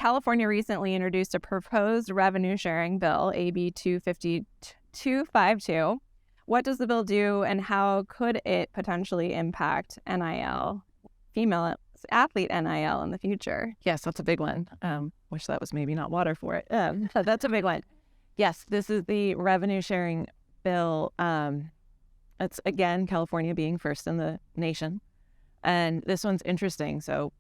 California recently introduced a proposed revenue sharing bill, AB 252. What does the bill do, and how could it potentially impact NIL, female athlete NIL, in the future? Yes, that's a big one. Wish that was maybe not water for it. But that's a big one. Yes, this is the revenue sharing bill. It's, again, California being first in the nation. And this one's interesting. So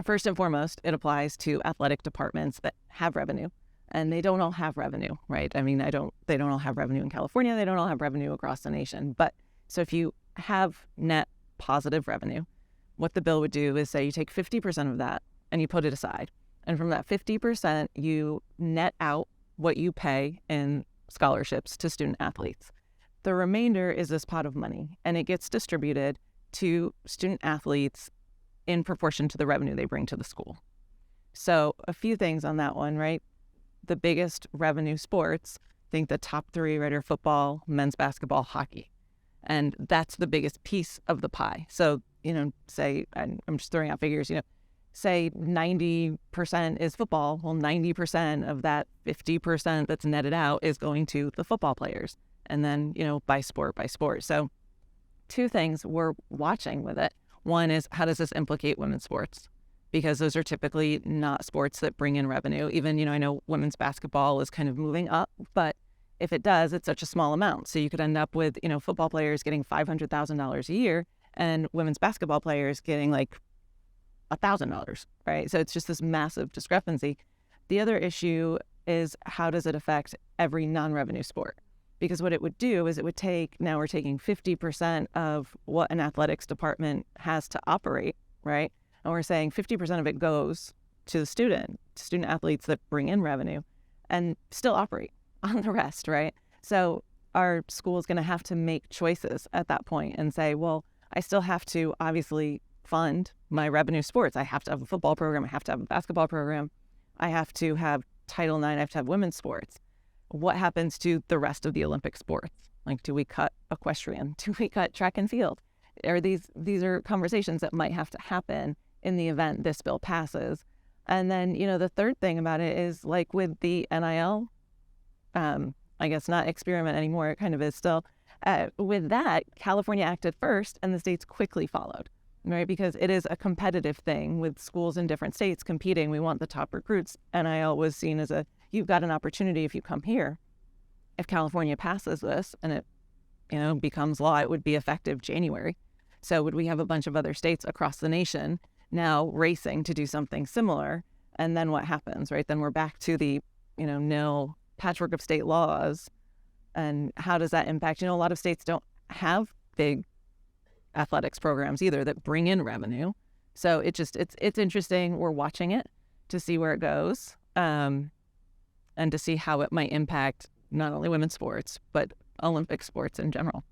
first and foremost, it applies to athletic departments that have revenue. And they don't all have revenue, right? I mean, they don't all have revenue in California. They don't all have revenue across the nation. But so if you have net positive revenue, what the bill would do is say you take 50% of that and you put it aside. And from that 50%, you net out what you pay in scholarships to student athletes. The remainder is this pot of money, and it gets distributed to student athletes in proportion to the revenue they bring to the school. So a few things on that one, right? The biggest revenue sports, I think the top three, right, are football, men's basketball, hockey. And that's the biggest piece of the pie. So, say, I'm just throwing out figures, say 90% is football. Well, 90% of that 50% that's netted out is going to the football players. And then, by sport. So two things we're watching with it. One is, how does this implicate women's sports? Because those are typically not sports that bring in revenue. Even, I know women's basketball is kind of moving up, but if it does, it's such a small amount. So you could end up with, football players getting $500,000 a year and women's basketball players getting like $1,000, right? So it's just this massive discrepancy. The other issue is, how does it affect every non-revenue sport? Because what it would do is we're taking 50% of what an athletics department has to operate, right? And we're saying 50% of it goes to the student athletes that bring in revenue and still operate on the rest, right? So our school is going to have to make choices at that point and say, well, I still have to obviously fund my revenue sports. I have to have a football program. I have to have a basketball program. I have to have Title IX. I have to have women's sports. What happens to the rest of the Olympic sports? Like, do we cut equestrian? Do we cut track and field? These are conversations that might have to happen in the event this bill passes. And then, the third thing about it is, like with the NIL, I guess not experiment anymore, it kind of is still. With that, California acted first and the states quickly followed, right? Because it is a competitive thing with schools in different states competing. We want the top recruits. NIL was seen as you've got an opportunity if you come here. If California passes this and it, becomes law, it would be effective January. So would we have a bunch of other states across the nation now racing to do something similar? And then what happens, right? Then we're back to the, nil patchwork of state laws. And how does that impact? A lot of states don't have big athletics programs either that bring in revenue. So it's interesting. We're watching it to see where it goes. And to see how it might impact not only women's sports, but Olympic sports in general.